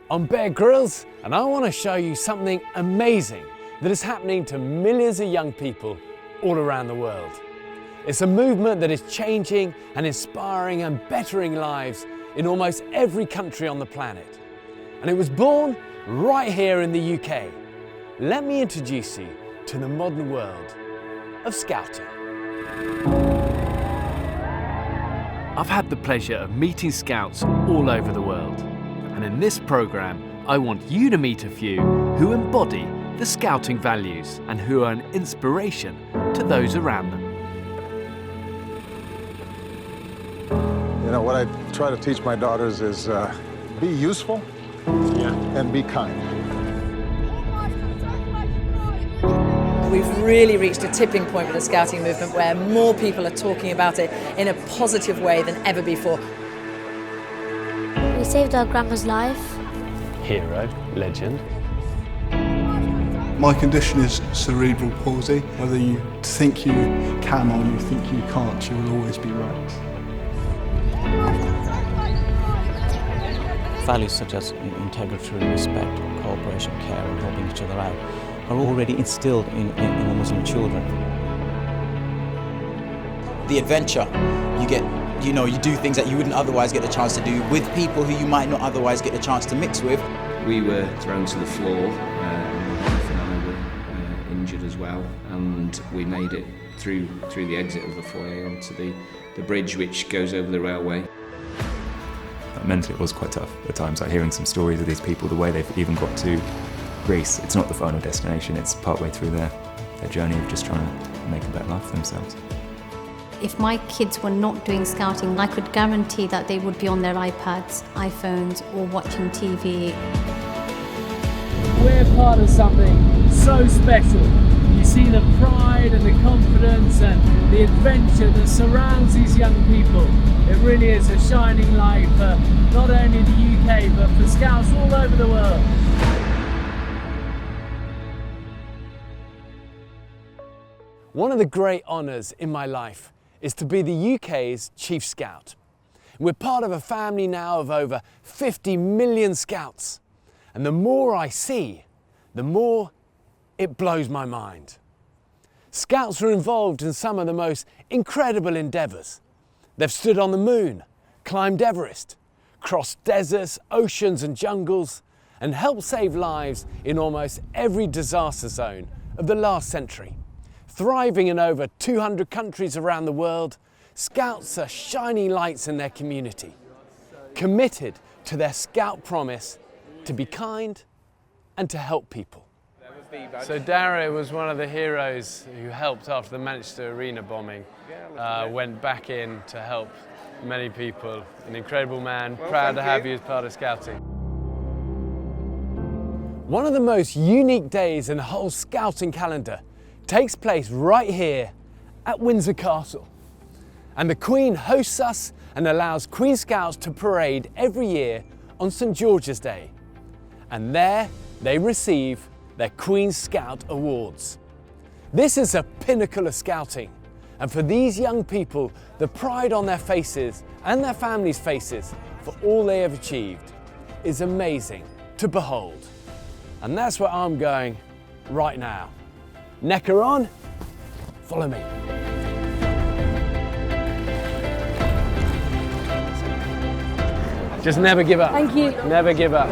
I'm Bear Grylls, and I want to show you something amazing that is happening to millions of young people all around the world. It's a movement that is changing and inspiring and bettering lives in almost every country on the planet. And it was born right here in the UK. Let me introduce you to the modern world of Scouting. I've had the pleasure of meeting Scouts all over the world. And in this programme, I want you to meet a few who embody the Scouting values and who are an inspiration to those around them. You know, what I try to teach my daughters is be useful and be kind. We've really reached a tipping point with the Scouting movement where more people are talking about it in a positive way than ever before. We saved our grandma's life. Hero, legend. My condition is cerebral palsy. Whether you think you can or you think you can't, you will always be right. Values such as integrity, respect, cooperation, care and helping each other out are already instilled in the Muslim children. The adventure, you do things that you wouldn't otherwise get the chance to do with people who you might not otherwise get the chance to mix with. We were thrown to the floor, my wife and I were injured as well, and we made it through the exit of the foyer onto the bridge which goes over the railway. Mentally it was quite tough at times, like hearing some stories of these people, the way they've even got to Greece. It's not the final destination, it's partway through their journey of just trying to make a better life for themselves. If my kids were not doing Scouting, I could guarantee that they would be on their iPads, iPhones, or watching TV. We're part of something so special. You see the pride and the confidence and the adventure that surrounds these young people. It really is a shining light for not only the UK, but for Scouts all over the world. One of the great honours in my life is to be the UK's Chief Scout. We're part of a family now of over 50 million Scouts. And the more I see, the more it blows my mind. Scouts are involved in some of the most incredible endeavours. They've stood on the moon, climbed Everest, crossed deserts, oceans and jungles, and helped save lives in almost every disaster zone of the last century. Thriving in over 200 countries around the world, Scouts are shining lights in their community, committed to their Scout promise to be kind and to help people. So Darah was one of the heroes who helped after the Manchester Arena bombing, went back in to help many people. An incredible man, proud to have you as part of Scouting. One of the most unique days in the whole Scouting calendar takes place right here at Windsor Castle. And the Queen hosts us and allows Queen Scouts to parade every year on St George's Day. And there they receive their Queen Scout Awards. This is a pinnacle of Scouting, and for these young people, the pride on their faces and their families' faces for all they have achieved is amazing to behold. And that's where I'm going right now. Necker on, follow me. Just never give up. Thank you. Never give up.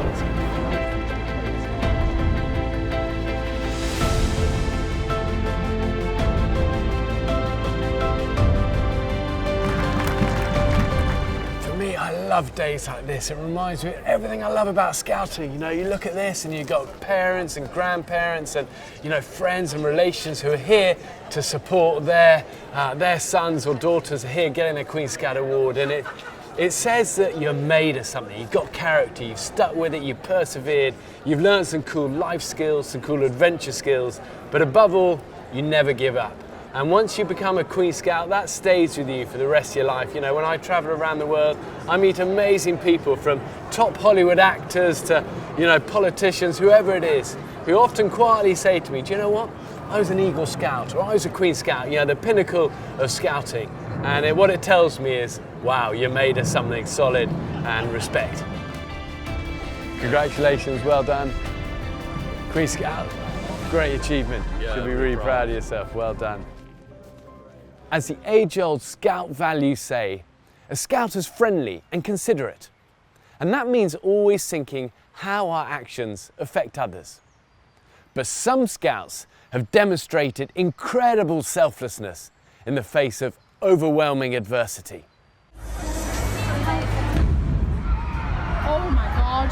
I love days like this. It reminds me of everything I love about Scouting. You know, you look at this and you've got parents and grandparents and, you know, friends and relations who are here to support their sons or daughters are here getting their Queen Scout Award. And it says that you're made of something. You've got character, you've stuck with it, you've persevered, you've learned some cool life skills, some cool adventure skills, but above all, you never give up. And once you become a Queen Scout, that stays with you for the rest of your life. You know, when I travel around the world, I meet amazing people from top Hollywood actors to, you know, politicians, whoever it is, who often quietly say to me, do you know what? I was an Eagle Scout or I was a Queen Scout, you know, the pinnacle of Scouting. And what it tells me is, wow, you're made of something solid and respect. Congratulations, well done. Queen Scout, great achievement. Should be really proud of yourself, well done. As the age-old Scout values say, a Scout is friendly and considerate. And that means always thinking how our actions affect others. But some Scouts have demonstrated incredible selflessness in the face of overwhelming adversity. Oh my God.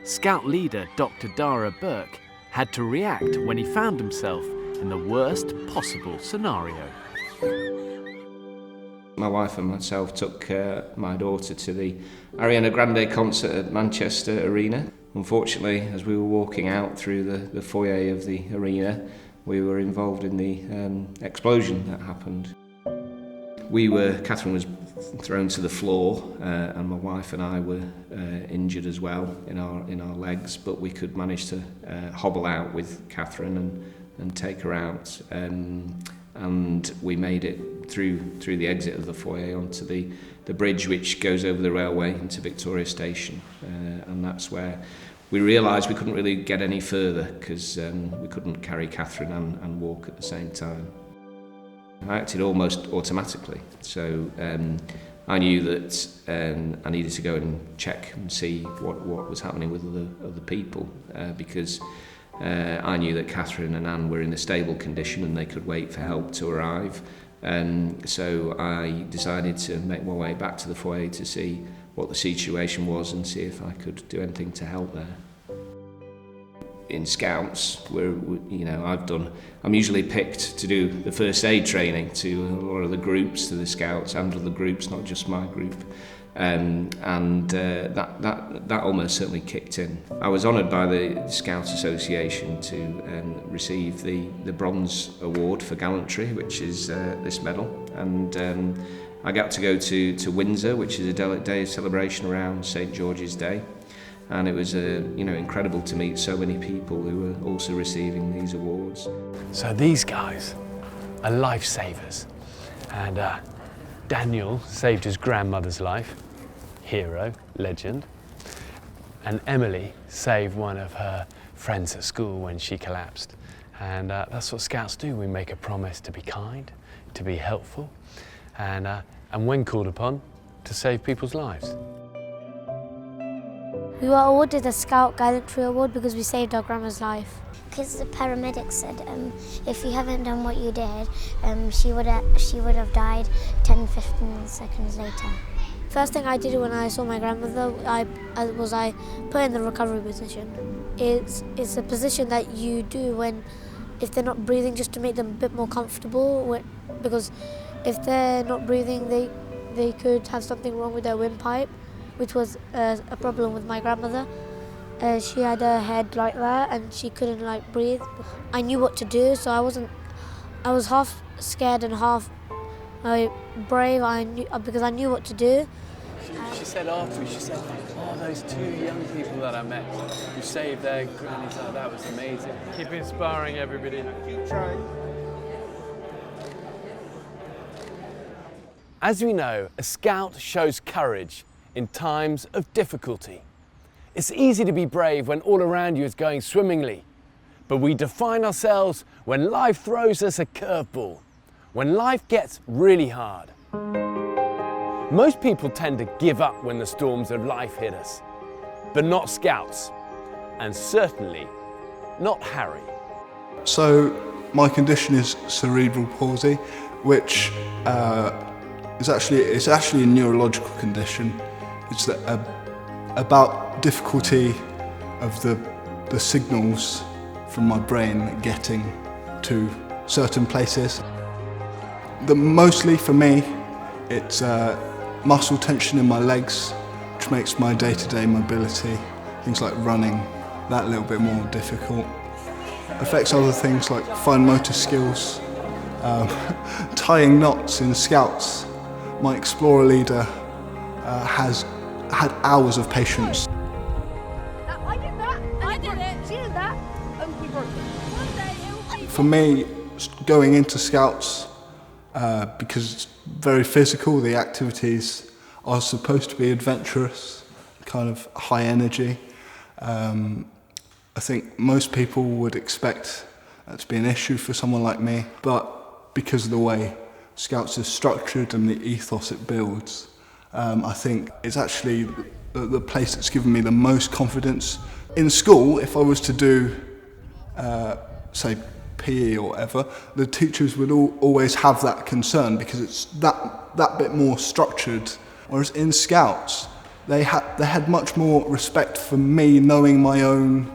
Scout leader Dr. Darah Burke had to react when he found himself in the worst possible scenario. My wife and myself took my daughter to the Ariana Grande concert at Manchester Arena. Unfortunately, as we were walking out through the foyer of the arena, we were involved in the explosion that happened. Catherine was thrown to the floor, and my wife and I were injured as well in our legs, but we could manage to hobble out with Catherine and take her out. And we made it through the exit of the foyer onto the bridge which goes over the railway into Victoria Station, and that's where we realised we couldn't really get any further because we couldn't carry Catherine and walk at the same time. I acted almost automatically, so I knew that I needed to go and check and see what was happening with other people, because I knew that Catherine and Anne were in a stable condition and they could wait for help to arrive. So I decided to make my way back to the foyer to see what the situation was and see if I could do anything to help there. In Scouts, I'm usually picked to do the first aid training to a lot of the groups, to the Scouts and other groups, not just my group. That almost certainly kicked in. I was honoured by the Scouts Association to receive the Bronze Award for Gallantry, which is this medal, and I got to go to Windsor, which is a day of celebration around St George's Day, and it was incredible to meet so many people who were also receiving these awards. So these guys are lifesavers, and Daniel saved his grandmother's life, hero, legend, and Emily saved one of her friends at school when she collapsed. And that's what Scouts do. We make a promise to be kind, to be helpful, and when called upon, to save people's lives. We were awarded a Scout Gallantry Award because we saved our grandma's life. Because the paramedics said if you haven't done what you did, she would have died 10-15 seconds later. First thing I did when I saw my grandmother, I put in the recovery position. It's a position that you do if they're not breathing, just to make them a bit more comfortable. Because if they're not breathing, they could have something wrong with their windpipe, which was a problem with my grandmother. She had her head like that and she couldn't breathe. I knew what to do, so I was half scared and half brave. Because I knew what to do. She said afterwards, oh, those two young people that I met who saved their grannies, that was amazing. Keep inspiring everybody. Keep trying. As we know, a Scout shows courage in times of difficulty. It's easy to be brave when all around you is going swimmingly, but we define ourselves when life throws us a curveball, when life gets really hard. Most people tend to give up when the storms of life hit us, but not Scouts, and certainly not Harry. So my condition is cerebral palsy, which is actually a neurological condition. It's about difficulty of the signals from my brain getting to certain places. Mostly for me, it's muscle tension in my legs, which makes my day-to-day mobility, things like running, that a little bit more difficult. Affects other things like fine motor skills, tying knots in Scouts. My Explorer leader has had hours of patience. I did that. I did it. She did that. And we broke it. For me, going into Scouts, because it's very physical, the activities are supposed to be adventurous, kind of high energy. I think most people would expect that to be an issue for someone like me, but because of the way Scouts is structured and the ethos it builds, I think it's actually the place that's given me the most confidence. In school, if I was to do, say, PE or whatever, the teachers would always have that concern because it's that bit more structured. Whereas in Scouts, they had much more respect for me knowing my own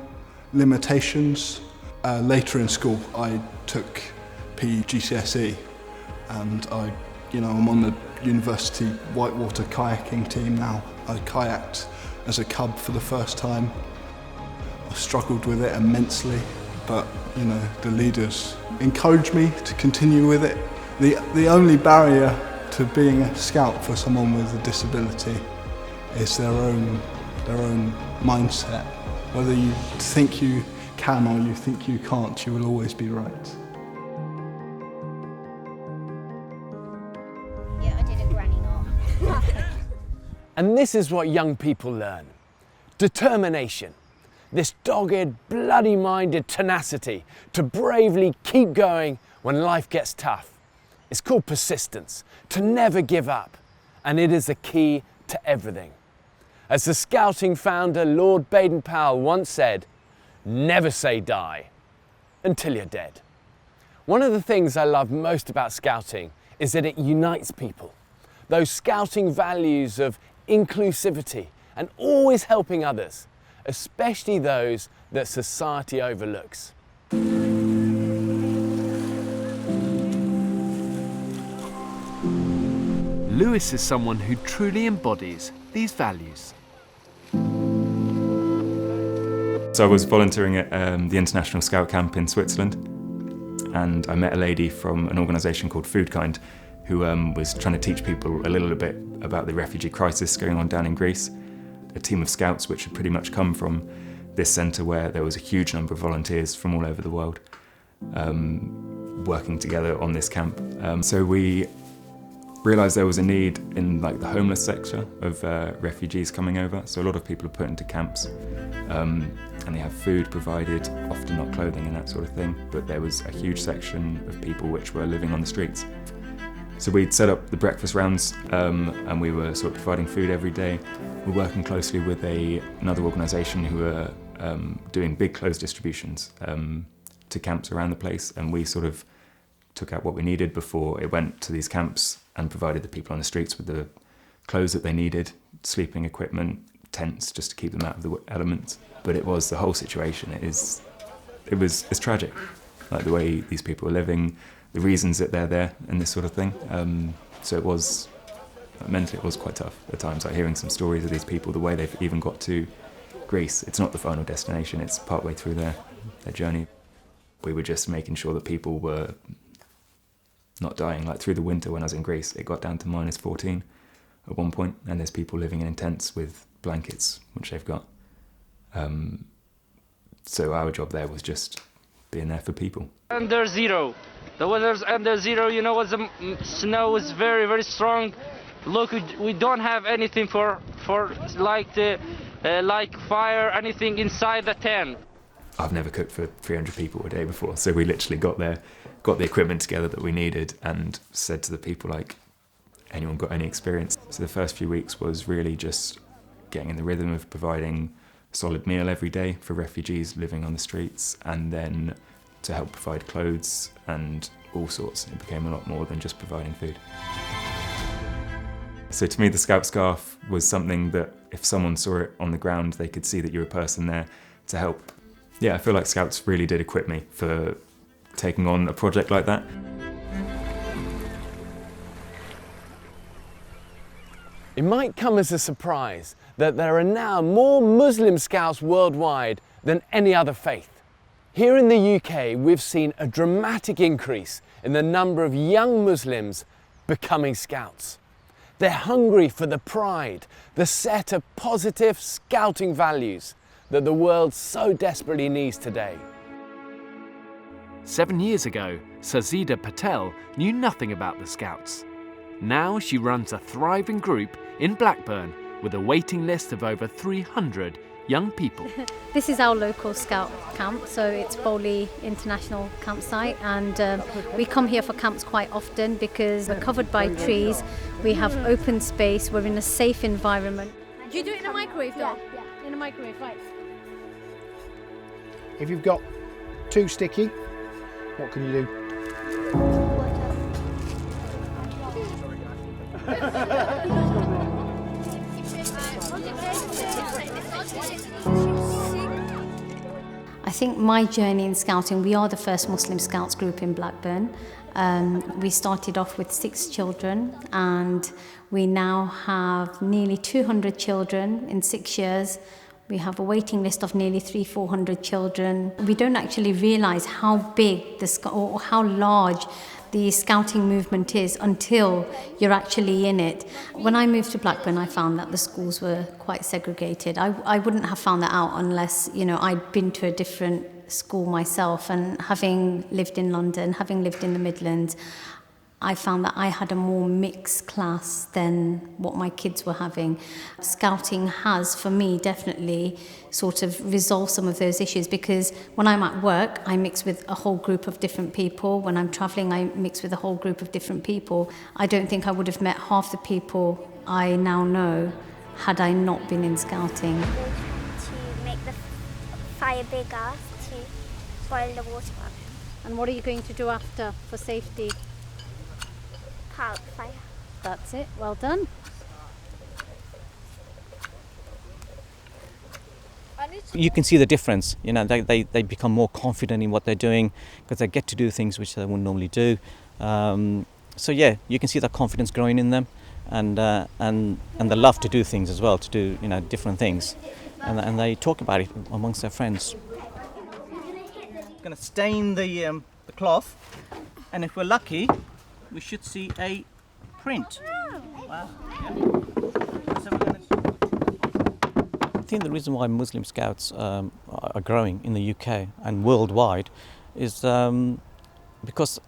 limitations. Later in school, I took PE GCSE, and I'm on the university whitewater kayaking team now. I kayaked as a cub for the first time. I struggled with it immensely, but the leaders encouraged me to continue with it. The only barrier to being a scout for someone with a disability is their own mindset. Whether you think you can or you think you can't, you will always be right. Yeah, I did a granny knot. And this is what young people learn. Determination. This dogged, bloody-minded tenacity to bravely keep going when life gets tough. It's called persistence, to never give up, and it is the key to everything. As the Scouting founder Lord Baden-Powell once said, never say die until you're dead. One of the things I love most about Scouting is that it unites people. Those Scouting values of inclusivity and always helping others, especially those that society overlooks. Lewis is someone who truly embodies these values. So I was volunteering at the International Scout Camp in Switzerland, and I met a lady from an organisation called Food Kind who was trying to teach people a little bit about the refugee crisis going on down in Greece. A team of scouts which had pretty much come from this centre where there was a huge number of volunteers from all over the world working together on this camp. So we realised there was a need in the homeless sector of refugees coming over. So a lot of people are put into camps and they have food provided, often not clothing and that sort of thing, but there was a huge section of people which were living on the streets. So we'd set up the breakfast rounds and we were sort of providing food every day. We're working closely with another organisation who are doing big clothes distributions to camps around the place, and we sort of took out what we needed before it went to these camps and provided the people on the streets with the clothes that they needed, sleeping equipment, tents just to keep them out of the elements. But it was the whole situation. It's tragic, like the way these people are living, the reasons that they're there and this sort of thing. So it was, mentally it was quite tough at times, like hearing some stories of these people, the way they've even got to Greece. It's not the final destination, it's partway through their journey. We were just making sure that people were not dying. Like through the winter when I was in Greece, it got down to -14 at one point, and there's people living in tents with blankets, which they've got. So our job there was just being there for people. Under zero. The weather's under zero, what the snow is very, very strong. Look, we don't have anything for like fire, anything inside the tent. I've never cooked for 300 people a day before, so we literally got the equipment together that we needed and said to the people, anyone got any experience? So the first few weeks was really just getting in the rhythm of providing a solid meal every day for refugees living on the streets, and then to help provide clothes and all sorts. It became a lot more than just providing food. So to me, the Scout scarf was something that if someone saw it on the ground, they could see that you're a person there to help. Yeah, I feel like Scouts really did equip me for taking on a project like that. It might come as a surprise that there are now more Muslim Scouts worldwide than any other faith. Here in the UK, we've seen a dramatic increase in the number of young Muslims becoming Scouts. They're hungry for the pride, the set of positive Scouting values that the world so desperately needs today. 7 years ago, Sazeda Patel knew nothing about the Scouts. Now she runs a thriving group in Blackburn with a waiting list of over 300 young people. This is our local scout camp, so it's Bowley International Campsite, and we come here for camps quite often because we're covered by trees, we have open space, we're in a safe environment. Do you do it in a microwave, though? Yeah. In a microwave, right. If you've got too sticky, what can you do? I think my journey in scouting, we are the first Muslim Scouts group in Blackburn. We started off with 6 children and we now have nearly 200 children in 6 years. We have a waiting list of nearly 300-400 children. We don't actually realise how big or how large the scouting movement is until you're actually in it. When I moved to Blackburn, I found that the schools were quite segregated. I wouldn't have found that out unless, you know, I'd been to a different school myself, and having lived in London, having lived in the Midlands, I found that I had a more mixed class than what my kids were having. Scouting has, for me, definitely sort of resolved some of those issues, because when I'm at work, I mix with a whole group of different people. When I'm travelling, I mix with a whole group of different people. I don't think I would have met half the people I now know had I not been in scouting. To make the fire bigger, to boil the water up. And what are you going to do after for safety? Out fire. That's it, well done. You can see the difference, you know, they become more confident in what they're doing because they get to do things which they wouldn't normally do. So yeah, you can see that confidence growing in them, and the love to do things as well, to do, you know, different things, and they talk about it amongst their friends. Going to stain the cloth, and if we're lucky, we should see a print. Wow. Yeah. I think the reason why Muslim Scouts are growing in the UK and worldwide is because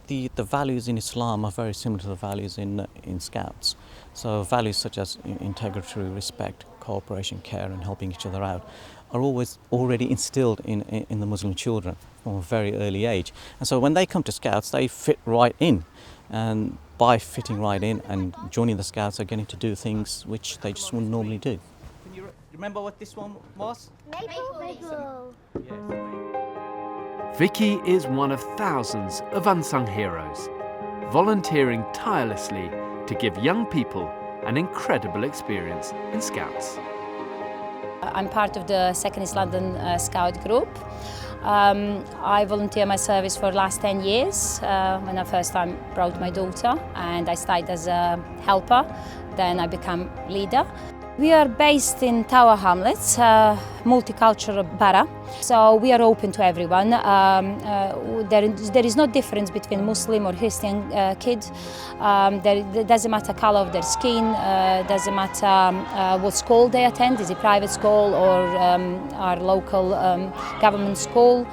the values in Islam are very similar to the values in Scouts. So values such as integrity, respect, cooperation, care and helping each other out are always already instilled in the Muslim children from a very early age. And so when they come to Scouts, they fit right in. And by fitting right in and joining the Scouts, they're getting to do things which they just wouldn't normally do. Can you remember what this one was? Maple. Yes. Vicky is one of thousands of unsung heroes, volunteering tirelessly to give young people an incredible experience in Scouts. I'm part of the 2nd East London Scout group. I volunteer my service for the last 10 years when I first time brought my daughter, and I started as a helper, then I became leader. We are based in Tower Hamlets, multicultural borough, so we are open to everyone. There is no difference between Muslim or Christian kids. It doesn't matter colour of their skin, doesn't matter what school they attend, is it private school or our local government school.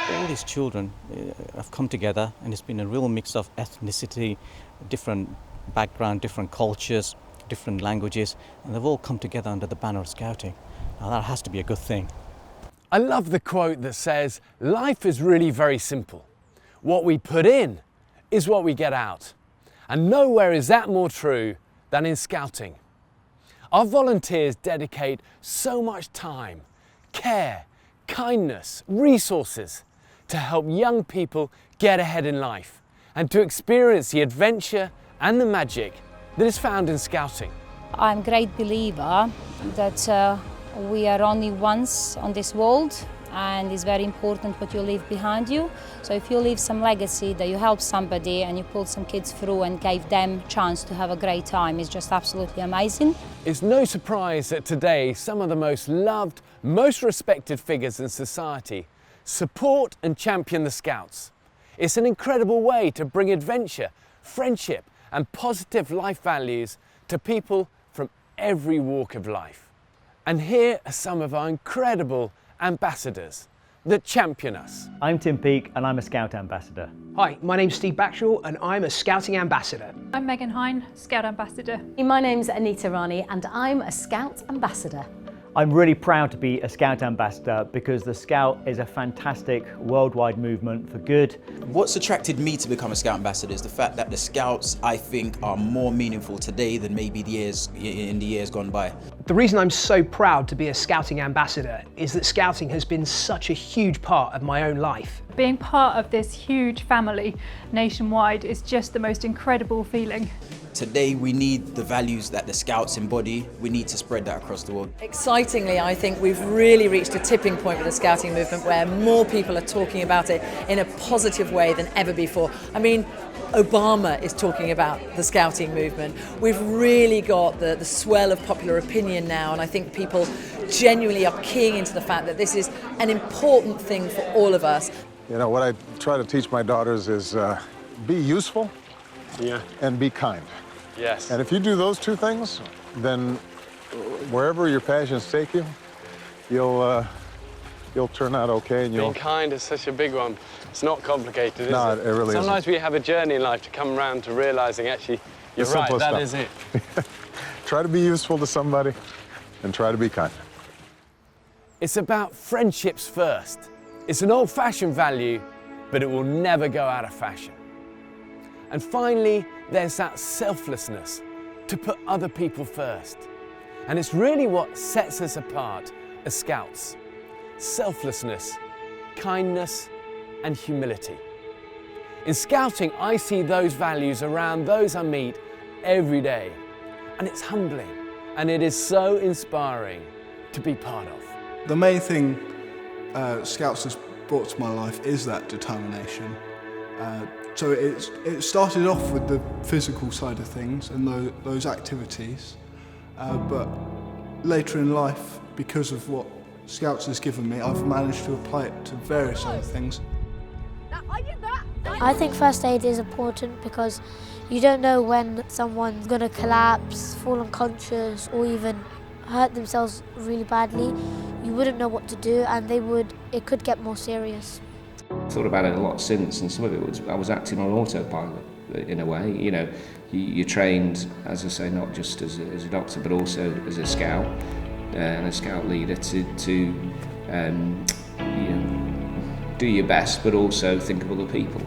All these children have come together, and it's been a real mix of ethnicity, different background, different cultures, different languages, and they've all come together under the banner of Scouting. Now that has to be a good thing. I love the quote that says, life is really very simple. What we put in is what we get out. And nowhere is that more true than in Scouting. Our volunteers dedicate so much time, care, kindness, resources to help young people get ahead in life and to experience the adventure and the magic that is found in Scouting. I'm a great believer that we are only once on this world, and it's very important what you leave behind you. So if you leave some legacy, that you help somebody and you pulled some kids through and gave them a chance to have a great time, it's just absolutely amazing. It's no surprise that today some of the most loved, most respected figures in society support and champion the Scouts. It's an incredible way to bring adventure, friendship and positive life values to people from every walk of life. And here are some of our incredible ambassadors. that champion us. I'm Tim Peake and I'm a Scout Ambassador. Hi, my name's Steve Backshall and I'm a Scouting Ambassador. I'm Megan Hine, Scout Ambassador. My name's Anita Rani and I'm a Scout Ambassador. I'm really proud to be a Scout Ambassador because the Scout is a fantastic worldwide movement for good. What's attracted me to become a Scout Ambassador is the fact that the Scouts, I think, are more meaningful today than maybe in the years gone by. The reason I'm so proud to be a Scouting Ambassador is that Scouting has been such a huge part of my own life. Being part of this huge family nationwide is just the most incredible feeling. Today we need the values that the Scouts embody. We need to spread that across the world. Excitingly, I think we've really reached a tipping point with the Scouting movement where more people are talking about it in a positive way than ever before. I mean, Obama is talking about the Scouting movement. We've really got the swell of popular opinion now, and I think people genuinely are keying into the fact that this is an important thing for all of us. You know, what I try to teach my daughters is be useful and be kind. Yes. And if you do those two things, then wherever your passions take you, you'll turn out okay. And Being kind is such a big one. It's not complicated, is it? No, it really isn't. Sometimes we have a journey in life to come around to realizing, actually, you're right, that is it. Try to be useful to somebody and try to be kind. It's about friendships first. It's an old-fashioned value, but it will never go out of fashion. And finally, there's that selflessness, to put other people first. And it's really what sets us apart as Scouts. Selflessness, kindness, and humility. In Scouting, I see those values around those I meet every day. And it's humbling, and it is so inspiring to be part of. The main thing Scouts has brought to my life is that determination. So it started off with the physical side of things and those activities, but later in life, because of what Scouts has given me, I've managed to apply it to various other things. I think first aid is important because you don't know when someone's going to collapse, fall unconscious, or even hurt themselves really badly. You wouldn't know what to do, and it could get more serious. I've thought about it a lot since, and some of it was I was acting on autopilot in a way. You know, you're trained, as I say, not just as a doctor, but also as a scout and a scout leader to you know, do your best, but also think of other people.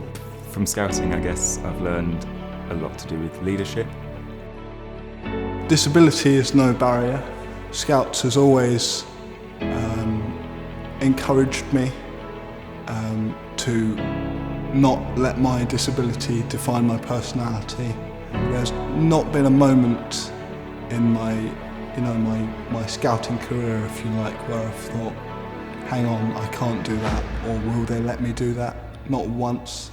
From Scouting, I guess I've learned a lot to do with leadership. Disability is no barrier. Scouts has always encouraged me to not let my disability define my personality. There's not been a moment in my scouting career, if you like, where I've thought, hang on, I can't do that, or will they let me do that? Not once.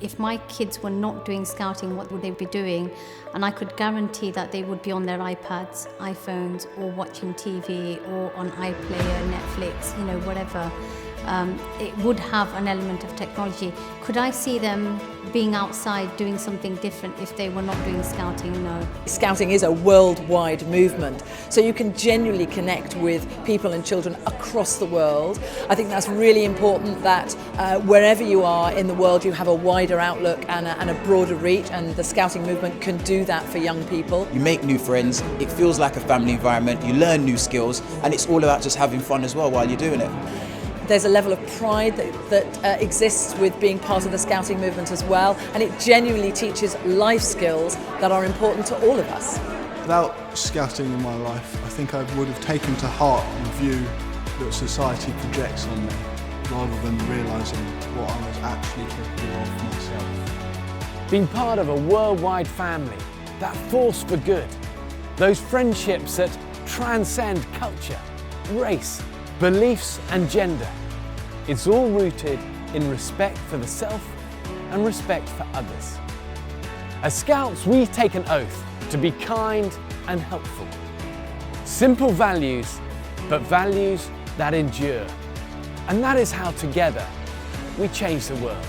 If my kids were not doing Scouting, what would they be doing? And I could guarantee that they would be on their iPads, iPhones, or watching TV, or on iPlayer, Netflix, you know, whatever. It would have an element of technology. Could I see them being outside doing something different if they were not doing Scouting? No. Scouting is a worldwide movement, so you can genuinely connect with people and children across the world. I think that's really important, that wherever you are in the world you have a wider outlook and a broader reach, and the Scouting movement can do that for young people. You make new friends, it feels like a family environment, you learn new skills, and it's all about just having fun as well while you're doing it. There's a level of pride that exists with being part of the Scouting movement as well, and it genuinely teaches life skills that are important to all of us. Without Scouting in my life, I think I would have taken to heart the view that society projects on me, rather than realising what I was actually capable of myself. Being part of a worldwide family, that force for good, those friendships that transcend culture, race, beliefs and gender. It's all rooted in respect for the self and respect for others. As Scouts, we take an oath to be kind and helpful. Simple values, but values that endure. And that is how together we change the world.